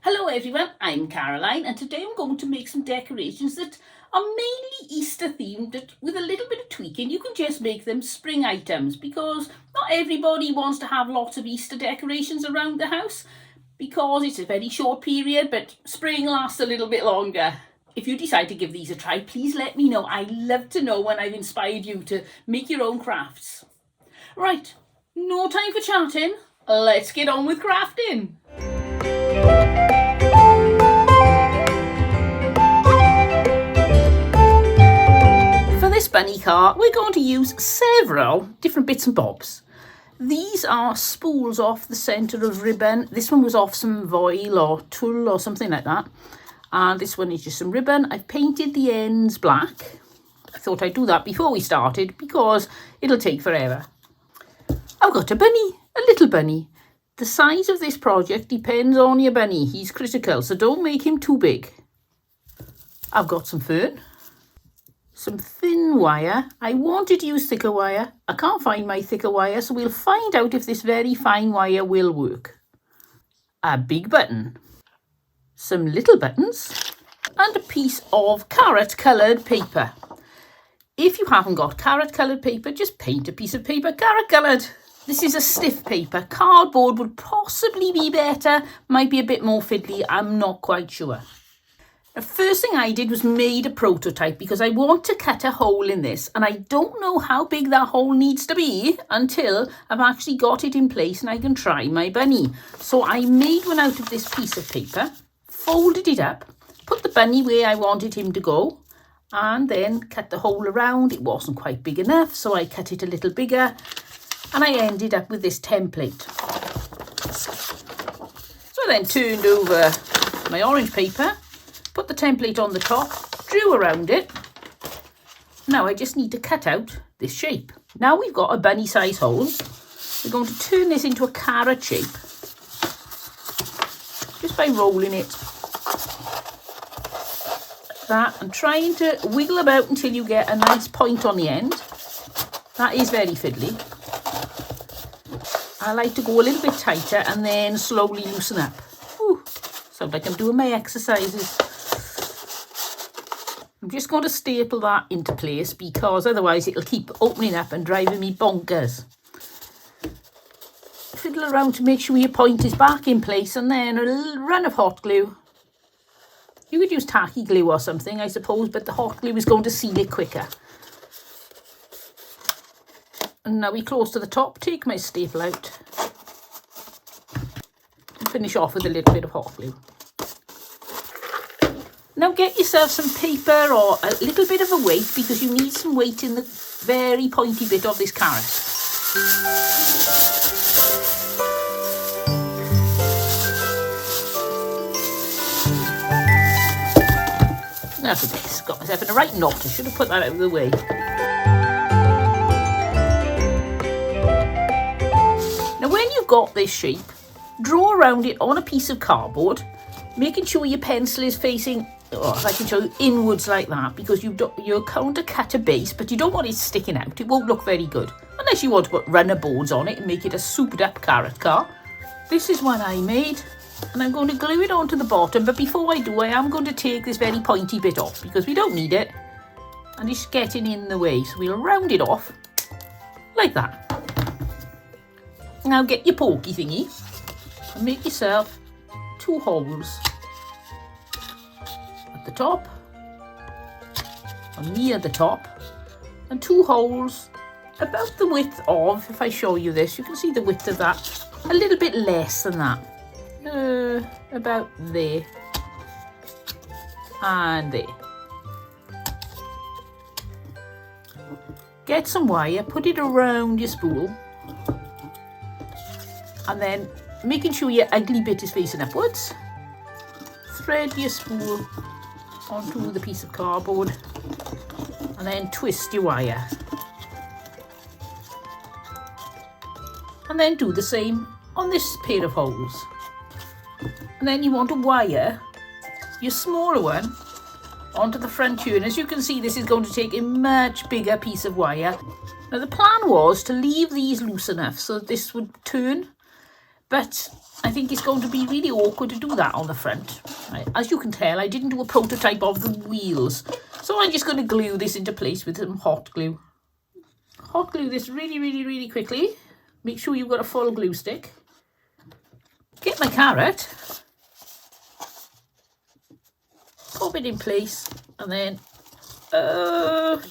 Hello everyone, I'm Caroline and today I'm going to make some decorations that are mainly Easter themed, but with a little bit of tweaking you can just make them spring items because not everybody wants to have lots of Easter decorations around the house because it's a very short period, but spring lasts a little bit longer. If you decide to give these a try, please let me know. I love to know when I've inspired you to make your own crafts. Right, no time for chatting, let's get on with crafting. For this bunny car, we're going to use several different bits and bobs. These are spools off the centre of ribbon. This one was off some voile or tulle or something like that. And this one is just some ribbon. I've painted the ends black. I thought I'd do that before we started because it'll take forever. I've got a bunny, a little bunny. The size of this project depends on your bunny. He's critical, so don't make him too big. I've got some fern, some thin wire. I wanted to use thicker wire. I can't find my thicker wire, so we'll find out if this very fine wire will work. A big button, some little buttons, and a piece of carrot coloured paper. If you haven't got carrot coloured paper, just paint a piece of paper carrot coloured. This is a stiff paper. Cardboard would possibly be better, might be a bit more fiddly, I'm not quite sure. The first thing I did was made a prototype because I want to cut a hole in this and I don't know how big that hole needs to be until I've actually got it in place and I can try my bunny. So I made one out of this piece of paper, folded it up, put the bunny where I wanted him to go and then cut the hole around. It wasn't quite big enough, so I cut it a little bigger. And I ended up with this template. So I then turned over my orange paper, put the template on the top, drew around it. Now I just need to cut out this shape. Now we've got a bunny size hole. We're going to turn this into a carrot shape. Just by rolling it like that and trying to wiggle about until you get a nice point on the end. That is very fiddly. I like to go a little bit tighter and then slowly loosen up. Ooh, sounds like I'm doing my exercises. I'm just going to staple that into place because otherwise it'll keep opening up and driving me bonkers. Fiddle around to make sure your point is back in place and then a little run of hot glue. You could use tacky glue or something, I suppose, but the hot glue is going to seal it quicker. And now we're close to the top, take my staple out and finish off with a little bit of hot glue. Now get yourself some paper or a little bit of a weight because you need some weight in the very pointy bit of this carrot. Now for this, got myself in a right knot, I should have put that out of the way. Now when you've got this shape, draw around it on a piece of cardboard, making sure your pencil is facing, if I can show you, inwards like that, because you're going to cut a base, but you don't want it sticking out. It won't look very good, unless you want to put runner boards on it and make it a souped up carrot car. This is what I made, and I'm going to glue it onto the bottom, but before I do, I am going to take this very pointy bit off, because we don't need it, and it's getting in the way, so we'll round it off, like that. Now get your pokey thingy and make yourself 2 holes at the top or near the top and 2 holes about the width of, if I show you this, you can see the width of that, a little bit less than that, about there and there. Get some wire, put it around your spool. And then, making sure your ugly bit is facing upwards, thread your spool onto the piece of cardboard and then twist your wire. And then do the same on this pair of holes. And then you want to wire your smaller one onto the front here. And as you can see, this is going to take a much bigger piece of wire. Now the plan was to leave these loose enough so this would turn, but I think it's going to be really awkward to do that on the front. As you can tell, I didn't do a prototype of the wheels. So I'm just going to glue this into place with some hot glue. Hot glue this really quickly. Make sure you've got a full glue stick. Get my carrot. Pop it in place and then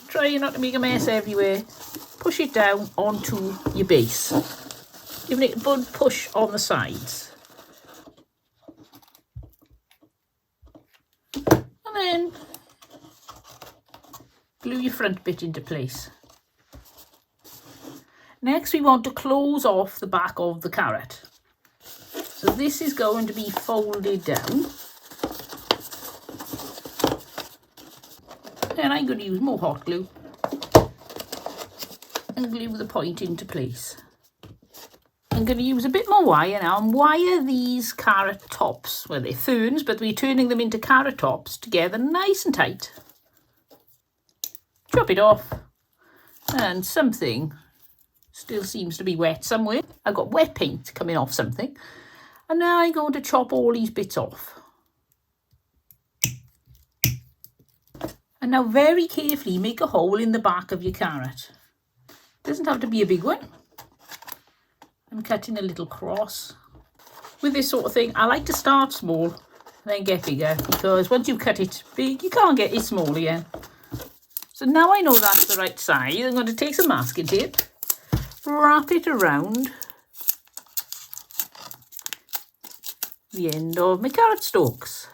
try not to make a mess everywhere. Push it down onto your base. Giving it a good push on the sides. And then glue your front bit into place. Next we want to close off the back of the carrot. So this is going to be folded down. And I'm going to use more hot glue and glue the point into place. I'm going to use a bit more wire now and wire these carrot tops. Well, they're ferns, but we're turning them into carrot tops together nice and tight. Chop it off. And something still seems to be wet somewhere. I've got wet paint coming off something. And now I'm going to chop all these bits off. And now very carefully make a hole in the back of your carrot. Doesn't have to be a big one. I'm cutting a little cross. With this sort of thing, I like to start small and then get bigger, because once you cut it big, you can't get it small again. So now I know that's the right size, I'm going to take some masking tape, wrap it around the end of my carrot stalks.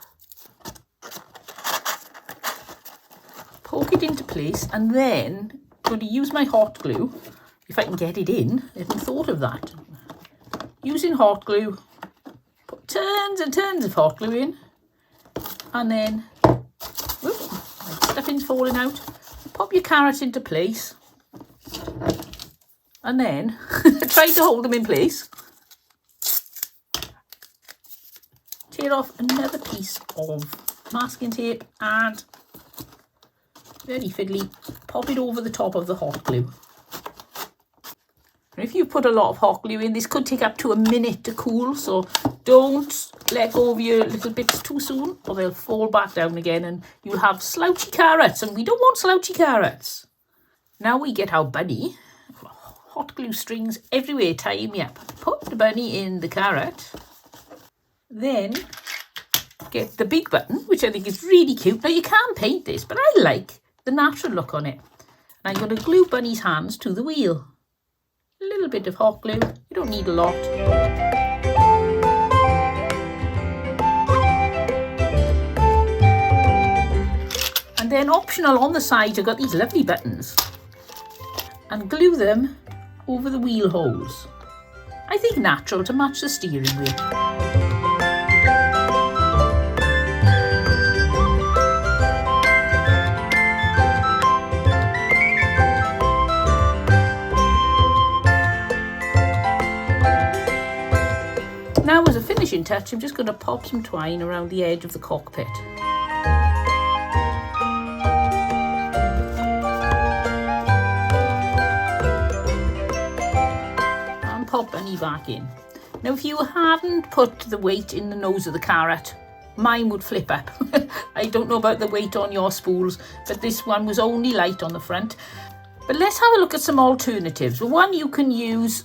Poke it into place and then I'm going to use my hot glue, if I can get it in. I hadn't thought of that. Using hot glue, put tons and tons of hot glue in, and then, whoop, my stuffing's falling out. Pop your carrots into place, and then try to hold them in place. Tear off another piece of masking tape and very fiddly, pop it over the top of the hot glue. And if you put a lot of hot glue in, this could take up to a minute to cool, so don't let go of your little bits too soon or they'll fall back down again and you'll have slouchy carrots, and we don't want slouchy carrots. Now we get our bunny. Hot glue strings everywhere, tying me up. Put the bunny in the carrot. Then get the big button, which I think is really cute. Now you can paint this, but I like the natural look on it. And I'm going to glue Bunny's hands to the wheel. A little bit of hot glue, you don't need a lot. And then optional on the side, I've got these lovely buttons. And glue them over the wheel holes. I think natural to match the steering wheel. Now as a finishing touch, I'm just going to pop some twine around the edge of the cockpit. And pop Bunny back in. Now if you hadn't put the weight in the nose of the carrot, mine would flip up. I don't know about the weight on your spools, but this one was only light on the front. But let's have a look at some alternatives. Well, one, you can use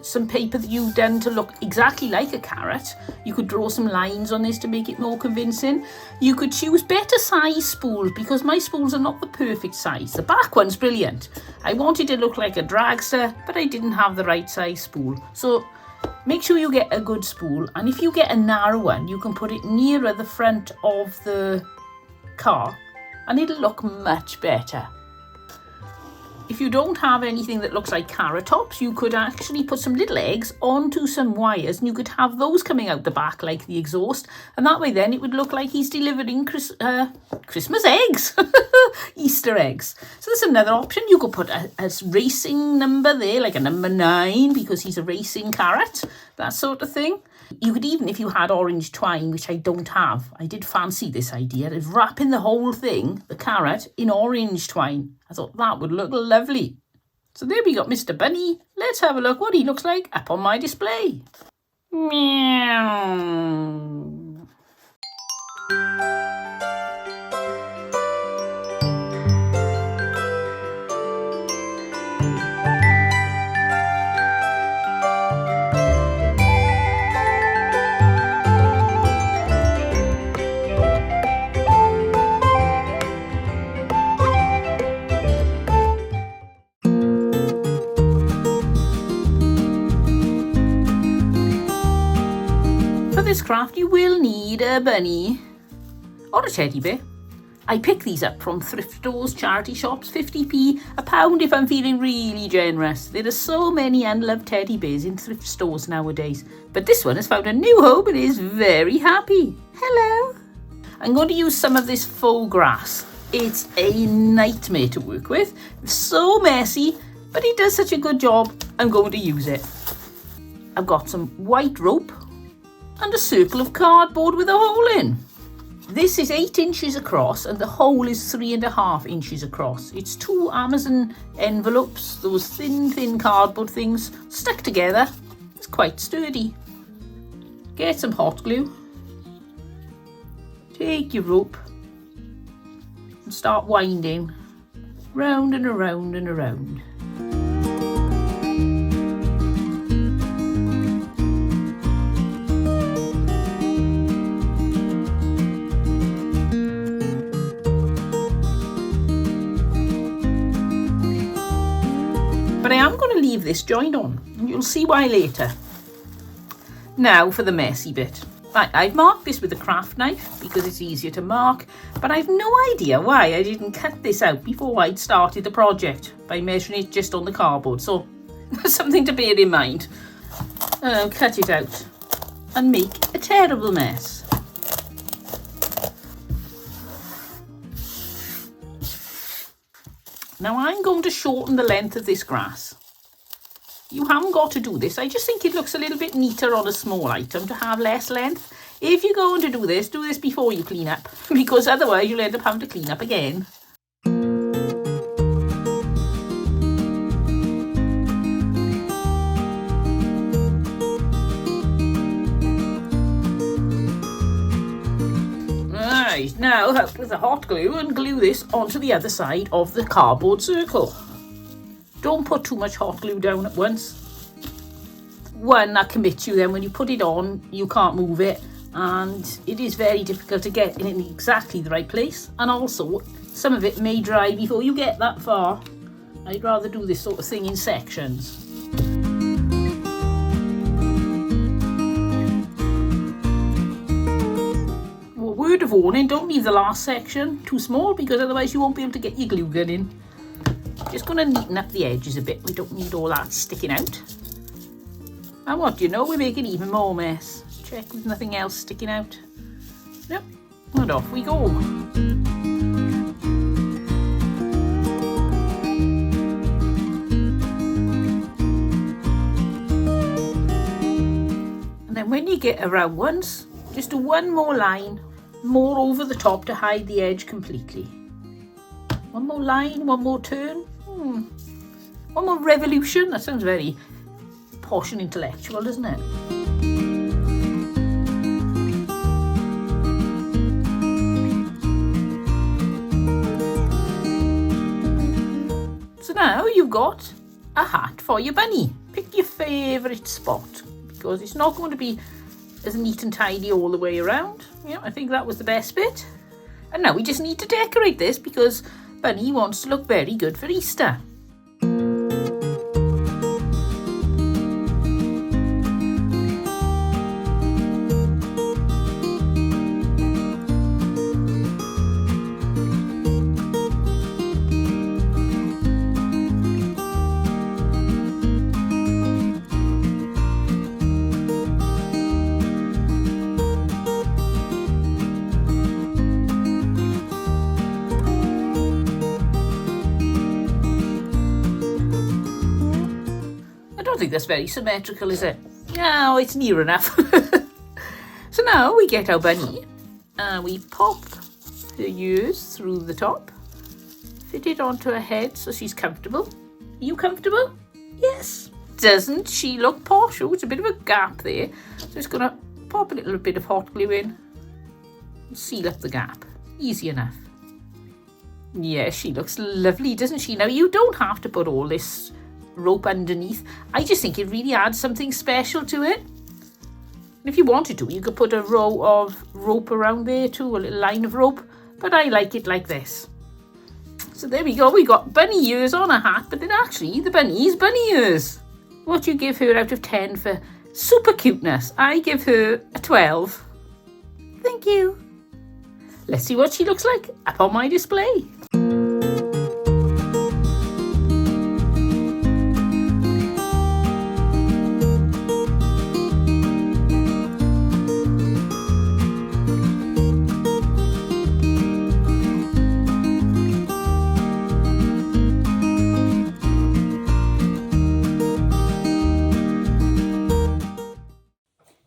some paper that you've done to look exactly like a carrot. You could draw some lines on this to make it more convincing. You could choose better size spools, because my spools are not the perfect size. The back one's brilliant. I wanted to look like a dragster, but I didn't have the right size spool. So make sure you get a good spool, and if you get a narrow one, you can put it nearer the front of the car and it'll look much better. If you don't have anything that looks like carrot tops, you could actually put some little eggs onto some wires and you could have those coming out the back like the exhaust, and that way then it would look like he's delivering Christmas eggs, Easter eggs. So there's another option. You could put a racing number there, like a number 9, because he's a racing carrot, that sort of thing. You could even, if you had orange twine, which I don't have, I did fancy this idea of wrapping the whole thing, the carrot, in orange twine. I thought that would look lovely. So there we got Mr. Bunny. Let's have a look what he looks like up on my display. Meow. For this craft you will need a bunny or a teddy bear. I pick these up from thrift stores, charity shops, 50p, a pound if I'm feeling really generous. There are so many unloved teddy bears in thrift stores nowadays, but this one has found a new home and is very happy. Hello! I'm going to use some of this faux grass. It's a nightmare to work with. It's so messy, but it does such a good job, I'm going to use it. I've got some white rope and a circle of cardboard with a hole in. This is 8 inches across and the hole is 3.5 inches across. It's 2 Amazon envelopes, those thin cardboard things, stuck together. It's quite sturdy. Get some hot glue. Take your rope and start winding round and around and around. But I am going to leave this joint on, and you'll see why later. Now for the messy bit. Right, I've marked this with a craft knife because it's easier to mark, but I've no idea why I didn't cut this out before I'd started the project by measuring it just on the cardboard, so something to bear in mind. I'll cut it out and make a terrible mess. Now I'm going to shorten the length of this grass. You haven't got to do this. I just think it looks a little bit neater on a small item to have less length. If you're going to do this before you clean up, because otherwise you'll end up having to clean up again. Right, now help with the hot glue and glue this onto the other side of the cardboard circle. Don't put too much hot glue down at once. One, that commits you, then when you put it on you can't move it, and it is very difficult to get in exactly the right place, and also some of it may dry before you get that far. I'd rather do this sort of thing in sections. Word of warning, don't leave the last section too small because otherwise you won't be able to get your glue gun in. Just going to neaten up the edges a bit. We don't need all that sticking out. And what do you know, we're making even more mess. Check with nothing else sticking out. Yep, and off we go. And then when you get around once, just do one more line, more over the top to hide the edge completely. One more line, one more turn. One more revolution. That sounds very posh and intellectual, doesn't it? So now you've got a hat for your bunny. Pick your favourite spot because it's not going to be as neat and tidy all the way around. Yeah, I think that was the best bit. And now we just need to decorate this because Bunny wants to look very good for Easter. I don't think that's very symmetrical, is it? No, it's near enough. So now we get our bunny and we pop her ears through the top, fit it onto her head so she's comfortable. Are you comfortable? Yes. doesn't she look posh? Oh, it's a bit of a gap there. So just going to pop a little bit of hot glue in. Seal up the gap. Easy enough. Yeah, she looks lovely, doesn't she? Now, you don't have to put all this rope underneath. I just think it really adds something special to it. If you wanted to, you could put a row of rope around there too, a little line of rope. But I like it like this. So there we go. We got bunny ears on a hat, but then actually the bunny is bunny ears. What do you give her out of 10 for super cuteness? I give her a 12. Thank you. Let's see what she looks like up on my display.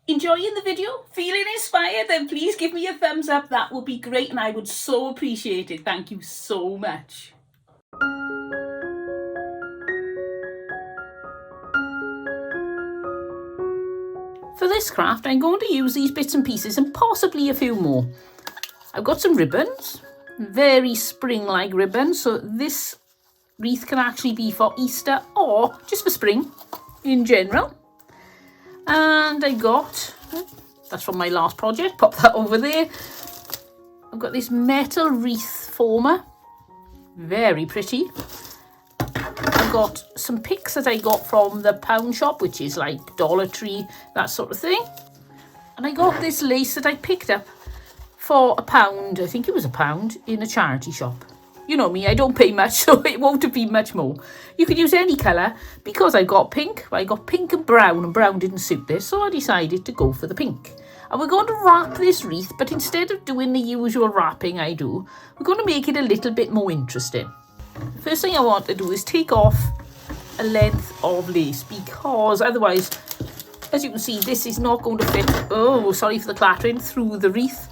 Enjoying the video? Feeling inspired? Then please give me a thumbs up. That would be great and I would so appreciate it. Thank you so much. For this craft, I'm going to use these bits and pieces and possibly a few more. I've got some ribbons, very spring-like ribbons, so this wreath can actually be for Easter or just for spring in general. And I got, that's from my last project, pop that over there. I've got this metal wreath former, very pretty. I've got some picks that I got from the pound shop, which is like Dollar Tree, that sort of thing. And I got this lace that I picked up for £1, I think it was £1, in a charity shop. You know me, I don't pay much, so it won't have been much more. You could use any colour. Because I got pink and brown didn't suit this, so I decided to go for the pink. And we're going to wrap this wreath, but instead of doing the usual wrapping I do, we're going to make it a little bit more interesting. First thing I want to do is take off a length of lace, because otherwise, as you can see, this is not going to fit, oh, sorry for the clattering, through the wreath.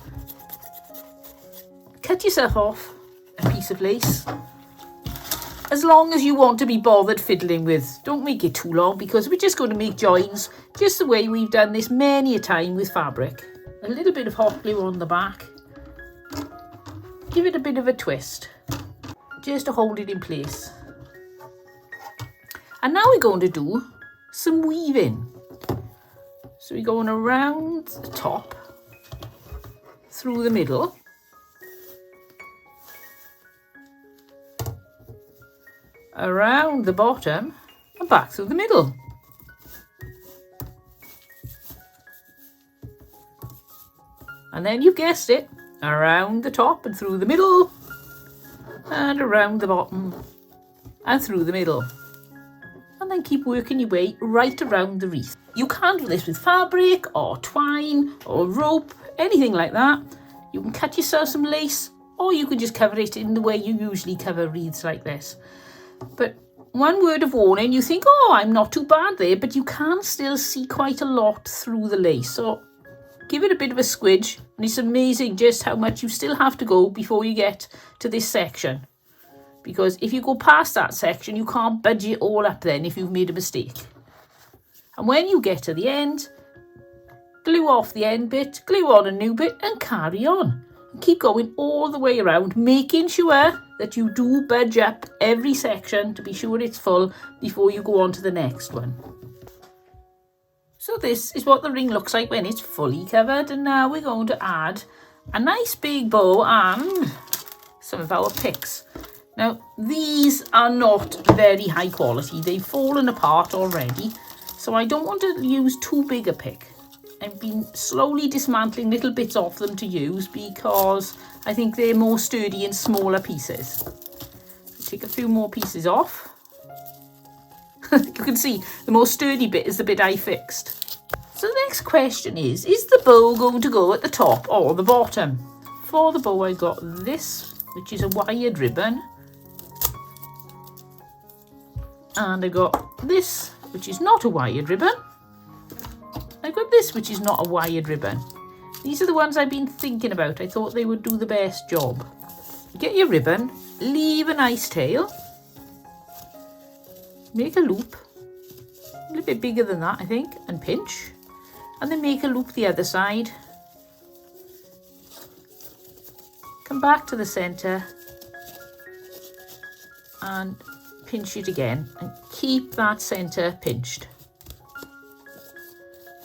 Cut yourself off a piece of lace, as long as you want to be bothered fiddling with. Don't make it too long, because we're just going to make joins just the way we've done this many a time with fabric. A little bit of hot glue on the back, give it a bit of a twist just to hold it in place. And now we're going to do some weaving. So we're going around the top, through the middle, around the bottom and back through the middle. And then you've guessed it, around the top and through the middle and around the bottom and through the middle. And then keep working your way right around the wreath. You can do this with fabric or twine or rope, anything like that. You can cut yourself some lace, or you can just cover it in the way you usually cover wreaths like this. But one word of warning, you think, oh, I'm not too bad there, but you can still see quite a lot through the lace. So give it a bit of a squidge, and it's amazing just how much you still have to go before you get to this section. Because if you go past that section, you can't budge it all up then if you've made a mistake. And when you get to the end, glue off the end bit, glue on a new bit, and carry on. And keep going all the way around, making sure that you do budge up every section to be sure it's full before you go on to the next one. So this is what the ring looks like when it's fully covered, and now we're going to add a nice big bow and some of our picks. Now these are not very high quality, they've fallen apart already, so I don't want to use too big a pick. I've been slowly dismantling little bits off them to use because I think they're more sturdy in smaller pieces. Take a few more pieces off. You can see the more sturdy bit is the bit I fixed. So the next question is the bow going to go at the top or the bottom? For the bow I got this, which is a wired ribbon. And I got this, which is not a wired ribbon. I've got this, which is not a wired ribbon. These are the ones I've been thinking about. I thought they would do the best job. Get your ribbon, leave a nice tail, make a loop, A little bit bigger than that, I think, and pinch. And then make a loop the other side. Come back to the centre and pinch it again and keep that centre pinched.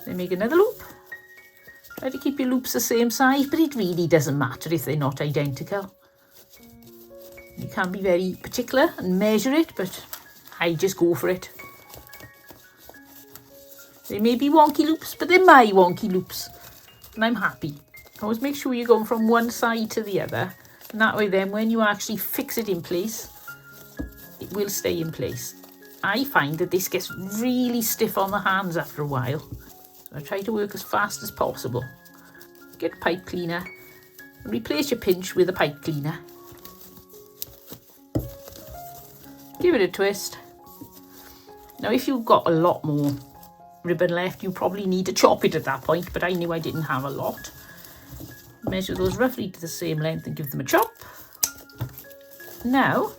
Then make another loop. Try to keep your loops the same size, but it really doesn't matter if they're not identical. You can be very particular and measure it, but I just go for it. They may be wonky loops, but they're my wonky loops, and I'm happy. Always make sure you're going from one side to the other, and that way then when you actually fix it in place, it will stay in place. I find that this gets really stiff on the hands after a while, so I try to work as fast as possible. Get a pipe cleaner and replace your pinch with a pipe cleaner. Give it a twist. Now if you've got a lot more ribbon left, you probably need to chop it at that point, but I knew I didn't have a lot. Measure those roughly to the same length and give them a chop. Now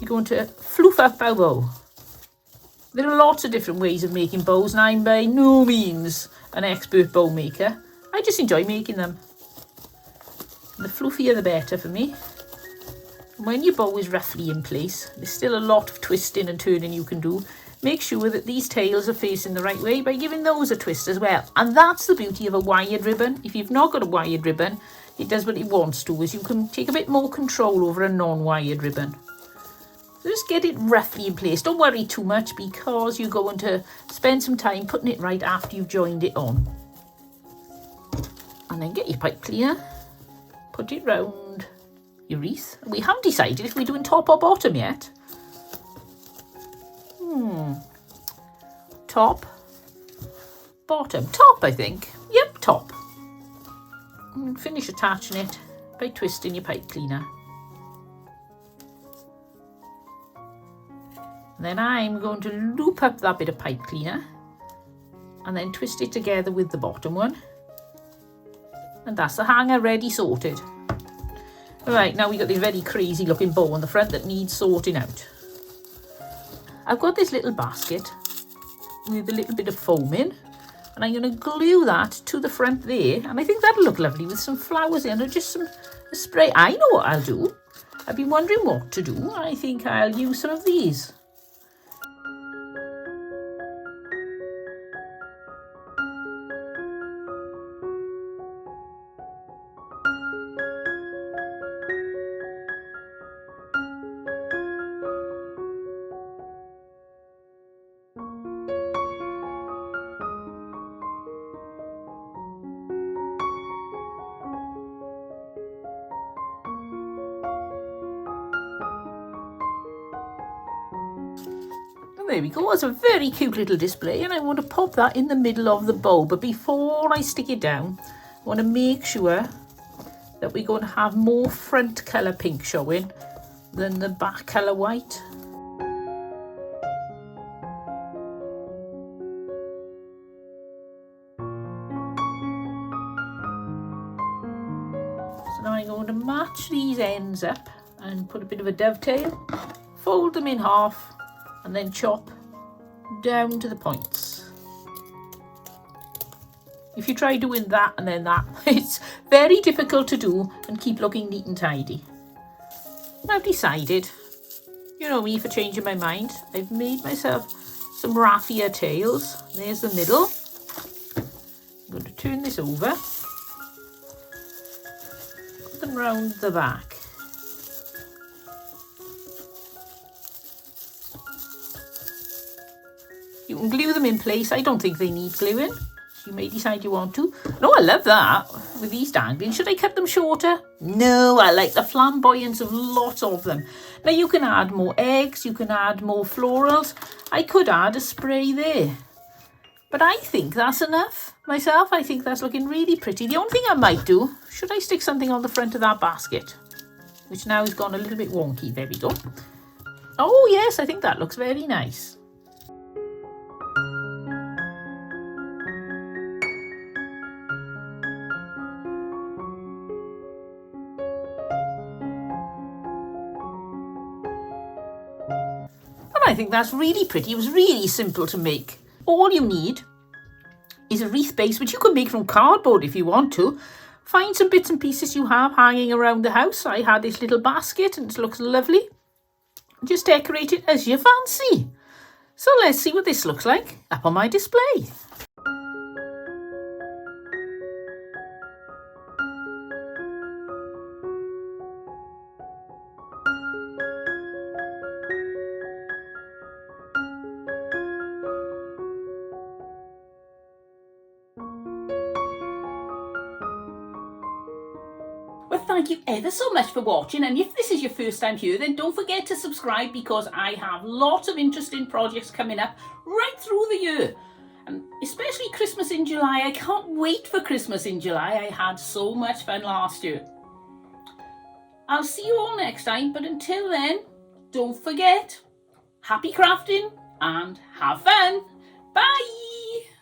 you're going to floof up our bow. There are lots of different ways of making bows, and I'm by no means an expert bow maker. I just enjoy making them. The floofier the better for me. And when your bow is roughly in place, there's still a lot of twisting and turning you can do. Make sure that these tails are facing the right way by giving those a twist as well. And that's the beauty of a wired ribbon. If you've not got a wired ribbon, it does what it wants to, is you can take a bit more control over a non-wired ribbon. So just get it roughly in place. Don't worry too much, because you're going to spend some time putting it right after you've joined it on. And then get your pipe cleaner, put it round your wreath. We haven't decided if we're doing top or bottom yet. Top, bottom, top I think. Yep, top. And finish attaching it by twisting your pipe cleaner. And then I'm going to loop up that bit of pipe cleaner and then twist it together with the bottom one. And that's the hanger ready sorted. Right, now we've got this very crazy looking bow on the front that needs sorting out. I've got this little basket with a little bit of foam in, and I'm going to glue that to the front there, and I think that'll look lovely with some flowers in or just some spray. I know what I'll do. I've been wondering what to do. I think I'll use some of these. There we go, it's a very cute little display, and I want to pop that in the middle of the bow. But before I stick it down, I want to make sure that we're going to have more front colour pink showing than the back colour white. So now I'm going to match these ends up and put a bit of a dovetail, fold them in half, and then chop down to the points. If you try doing that and then that, it's very difficult to do and keep looking neat and tidy. I've decided, you know me for changing my mind, I've made myself some raffia tails. There's the middle. I'm going to turn this over, put them round the back. You can glue them in place. I don't think they need gluing. You may decide you want to. No, I love that with these dangling. Should I cut them shorter? No, I like the flamboyance of lots of them. Now you can add more eggs, you can add more florals. I could add a spray there. But I think that's enough. Myself, I think that's looking really pretty. The only thing I might do, should I stick something on the front of that basket? Which now has gone a little bit wonky. There we go. Oh yes, I think that looks very nice. I think that's really pretty. It was really simple to make. All you need is a wreath base, which you can make from cardboard if you want to. Find some bits and pieces you have hanging around the house. I had this little basket and it looks lovely. Just decorate it as you fancy. So let's see what this looks like up on my display. Well, thank you ever so much for watching, and if this is your first time here, then don't forget to subscribe, because I have lots of interesting projects coming up right through the year, and especially Christmas in July. I can't wait for Christmas in July. I had so much fun last year. I'll see you all next time, but until then, don't forget, happy crafting and have fun. Bye!